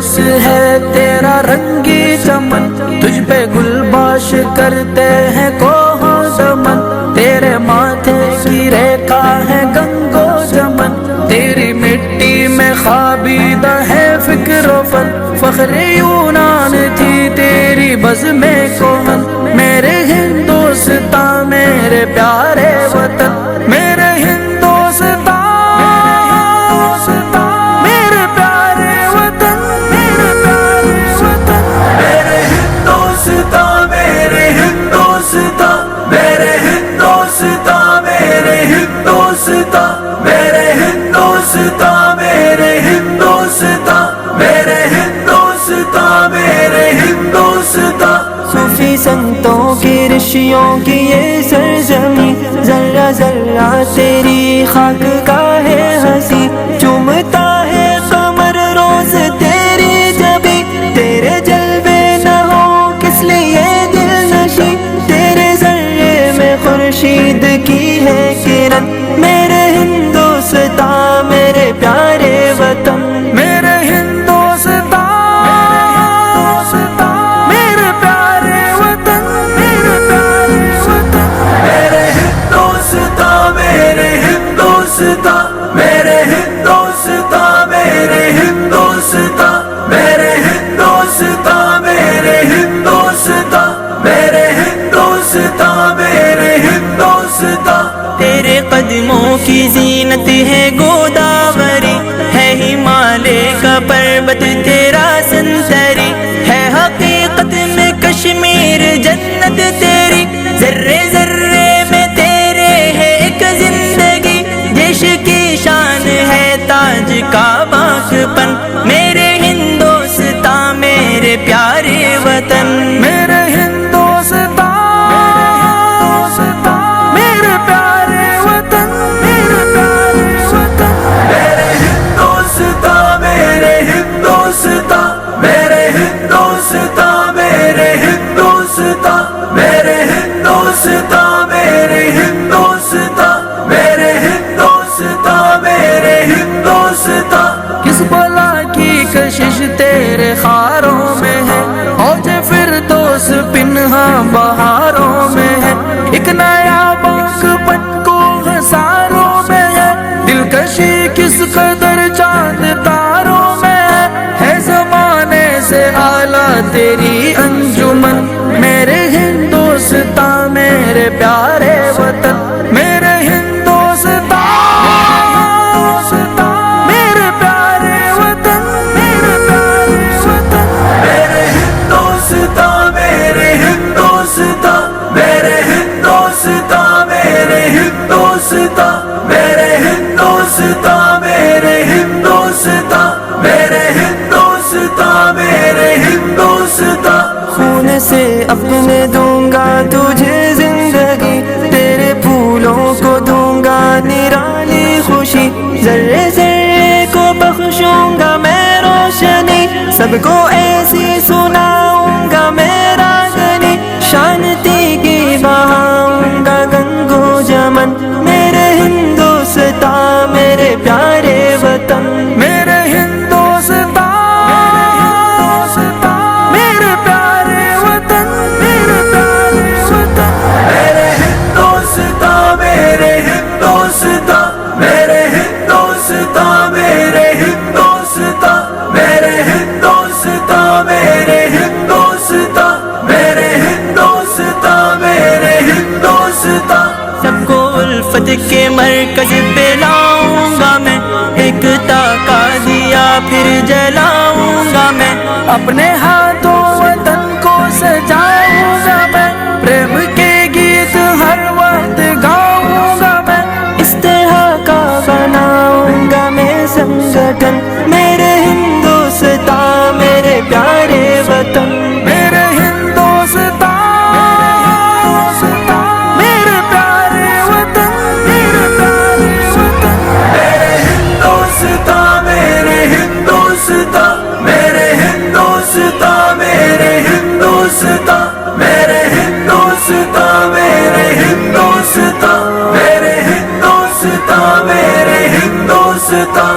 لباس ہے تیرا رنگی چمن، تجھ پہ گلباش کرتے ہیں کوہ و دمن، تیرے ماتھے کی ریکھا ہے گنگ و جمن، تیری مٹی میں خوابیدہ ہے فکر و فن، فخر یونان تھی تیری بزم کوہن، میرے ہندوستان میرے پیارے وطن، میرے ہندوستان میرے پیارے وطن، میرے پیارے وطن، میرے ہندوستان میرے ہندوستان، میرے ہندوستان میرے ہندوستان، میرے ہندوستان میرے ہندوستان، میرے ہندوستان میرے ہندوستان۔ صوفی سنتوں کی رشیوں کی یہ سرزمین، ذرہ ذرہ تیری خاک کا ہے ہنسی، چومتا ہے قمر روز تیری جبیں، تیرے جلوے نہ ہو کس لیے دل نشی، تیرے ذرے میں خورشید کی ہے کرن، میرے ہندوستان میرے پیارے وطن، میرے ہندوستان میرے پیارے وطن، میرے پیارے وطن، میرے ہندوستان میرے ہندوستان، میرے ہندوستان میرے ہندوستان، میرے ہندوستان میرے ہندوستان، میرے ہندوستان میرے ہندوستان۔ تیرے قدموں کی زینت ہے گوداوری، ہے ہمالیہ کا پربت تیرا سنسری، ہے حقیقت میں کشمیر جنت تیری، ذرے ذرے میں تیرے ہے ایک زندگی، دیش کی شان ہے تاج کا باغپن، میرے ہندوستان میرے پیارے وطن، میرے ہندوستان میرے پیارے وطن، میرے پیارے وطن، میرے ہندوستان میرے ہندوستان، میرے ہندوستان میرے ہندوستان، میرے ہندوستان میرے ہندوستان، میرے ہندوستان میرے ہندوستان۔ کس بلا کی کشش تیرے خاروں میں ہے، اوج فردوس پنہا بہاروں میں ہے، ایک نیا باغ پن کو ہزاروں میں ہے، دلکشی کس قدر چاند تاروں میں ہے زمانے سے اعلیٰ تیری انجمن، میرے ہندوستان میرے پیارے وطن، میرے ہندوستان میرے پیارے وطن، میرے پیارے وطن، میرے ہندوستان میرے ہندوستان، میرے ہندوستان میرے ہندوستان، میرے ہندوستان میرے ہندوستان، میرے ہندوستان میرے ہندوستان۔ خون سے اپنے دوں گا تجھے زندگی، تیرے پھولوں کو دوں گا نرالی خوشی، ذرے ذرے کو بخشوں گا میں روشنی، سب کو ایسی سناؤں گا میرا غنی، شانتی کی بہاؤں گا گنگو جمن، میرے ہندوستان میرے پیارے وطن، میرے ہندوستان میرے پیارے وطن، میرے پیارے وطن، میرے ہندوستان میرے ہندوستان، میرے ہندوستان میرے ہندوستان، میرے ہندوستان میرے ہندوستان، میرے ہندوستان میرے ہندوستان۔ سب کو الفت کے مرکز پہ لاؤں گا میں، ایکتا کا دیا پھر جلاؤں گا میں، اپنے ہاتھوں وطن کو سجاؤں گا میں، پریم کے گیت ہر وقت گاؤں گا میں، اس طرح کا بناؤں گا میں سنگٹن، میرے ہندوستان میرے پیارے وطن، میرے ہندوستان میرے پیارے وطن، میرے پیارے وطن، میرے ہندوستان میرے ہندوستان، میرے ہندوستان میرے ہندوستان، میرے ہندوستان میرے ہندوستان، میرے ہندوستان میرے ہندوستان۔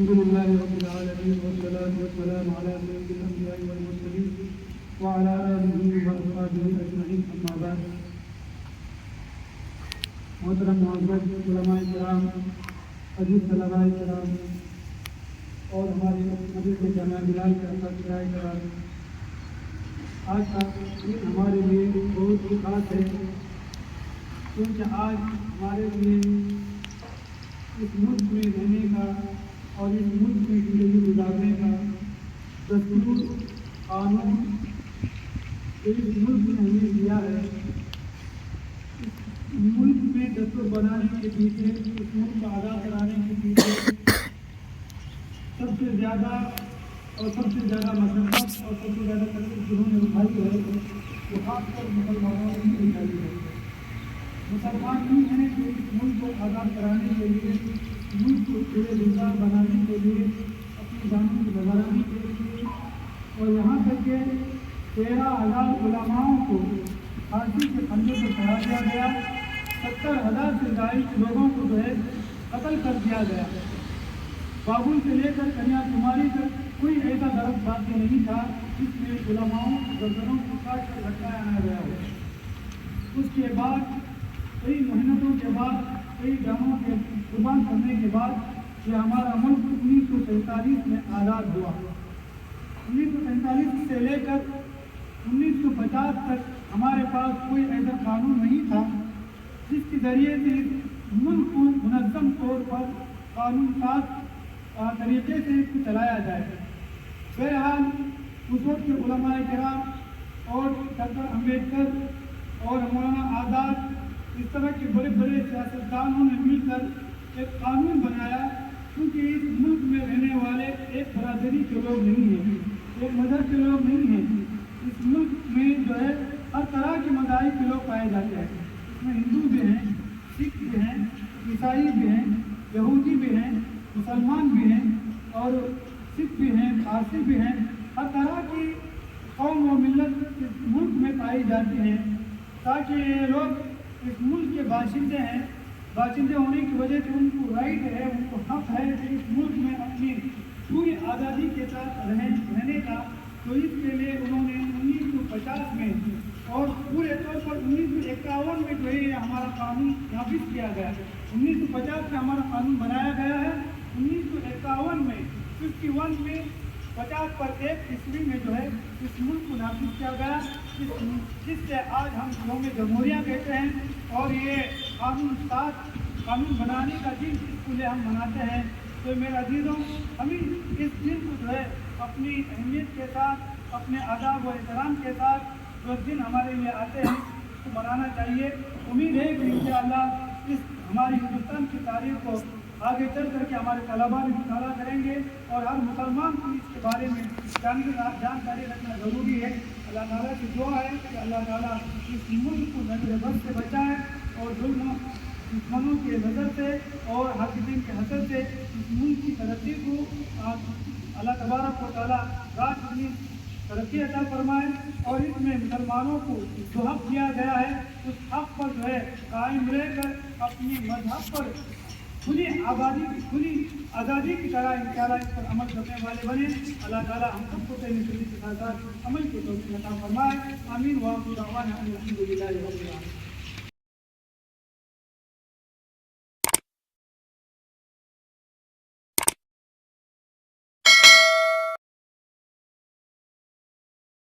الحمد لله رب العالمين والصلاة والسلام على سيد الأنبياء والمرسلين وعلى آله وأصحابه أجمعين أما بعد. محترم معزز علماء کرام، عزیز طلباء کرام اور ہمارے مدرسہ جامعہ بلال کے اساتذہ کرام، آج کا دن ہمارے لیے بہت ہی خاص ہے، کیونکہ آج ہمارے لیے اس ملک میں رہنے کا اور اس ملک میں زندگی گزارنے کا دستور قانون جو اس ملک نے ہمیں دیا ہے، اس ملک میں دستور بنانے کے پیچھے، اس ملک کو آزاد کرانے کے پیچھے سب سے زیادہ مشقت اور سب سے زیادہ تکلیف جنہوں نے اٹھائی ہے وہ خاص کر مسلمانوں نے اٹھائی ہے. مسلمان نہیں ہیں کہ اس ملک کو آزاد کرانے کے لیے، ملک کو پورے گلزار بنانے کے لیے، اپنی جانوں کی گزارنے کے لیے، اور یہاں تک کہ 13,000 علماؤں کو پھانسی کے پھندے سے چڑھا دیا گیا، 70,000 سے زائد لوگوں کو جو ہے قتل کر دیا گیا. بابل سے لے کر کنیا کماری تک کوئی ایسا درخت باقی نہیں تھا جس میں علماؤں گردنوں کو کاٹ کر لٹکایا نہ گیا ہو. اس کے بعد کئی محنتوں کے بعد، کئی جانوں کے قربان کرنے کے بعد یہ ہمارا ملک 1947 میں آزاد ہوا. 1947 سے لے کر 1950 تک ہمارے پاس کوئی ایسا قانون نہیں تھا جس کے ذریعے سے ملک کو منظم طور پر قانون ساز طریقے سے چلایا جائے. بہرحال اس وقت کے علماء کرام اور ڈاکٹر امبیڈکر اور مولانا آزاد، اس طرح کے بڑے بڑے سیاستدانوں نے مل کر ایک قانون بنایا، کیونکہ اس ملک میں رہنے والے ایک برادری کے لوگ نہیں ہیں، ایک مذہب کے لوگ نہیں ہیں. اس ملک میں جو ہے ہر طرح کے مذاہب کے لوگ پائے جاتے ہیں. اس میں ہندو بھی ہیں، سکھ بھی ہیں، عیسائی بھی ہیں، یہودی بھی ہیں، مسلمان بھی ہیں، اور سکھ بھی ہیں، پارسی بھی ہیں. ہر طرح کی قوم و ملت اس ملک میں پائی جاتی ہیں، تاکہ یہ لوگ اس ملک کے باشندے ہیں. باشندے ہونے کی وجہ سے ان کو رائٹ ہے، ان کو حق ہے کہ اس ملک میں اپنی پوری آزادی کے ساتھ رہنے کا. تو اس کے لیے انہوں نے 1950 میں اور پورے طور پر 1951 میں جو ہے ہمارا قانون نافذ کیا گیا. 1950 میں ہمارا قانون بنایا گیا ہے. 1951 میں 51 میں 50/1 میں جو ہے اس ملک کو نافذ کیا گیا، جس سے آج ہم یوم جمہوریہ کہتے ہیں. اور یہ قانون بنانے کا دن اس کو لے ہم مناتے ہیں. تو میرے عزیزوں، ہمیں اس دن کو جو ہے اپنی اہمیت کے ساتھ، اپنے آداب و احترام کے ساتھ جو دن ہمارے لیے آتے ہیں اس کو منانا چاہیے. امید ہے کہ انشاءاللہ اس ہماری ہندوستان کی تاریخ کو آگے چل کر کے ہمارے طلباء بھی مطالعہ کریں گے، اور ہر مسلمان کو اس کے بارے میں جانکاری رکھنا ضروری ہے. اللہ تعالیٰ کی دعا ہے کہ اللہ تعالیٰ اس ملک کو نظر بد سے بچائے اور ظلم دشمنوں کے نظر سے اور حاقدین کے حسد سے اس ملک کی ترقی کو اللہ تبارک و تعالیٰ رات میں ترقی عطا فرمائے، اور اس میں مسلمانوں کو جو حق دیا گیا ہے اس حق پر جو ہے قائم رہ کر اپنی مذہب پر کھلی آزادی کی طرح انشاءاللہ اس پر عمل کرنے والے بنے. اللہ تعالیٰ ہم سب کو کے ساتھ عمل کے توفیق عطا فرمائے. آمین. وآخر دعوانا ان الحمد للہ رب العالمین.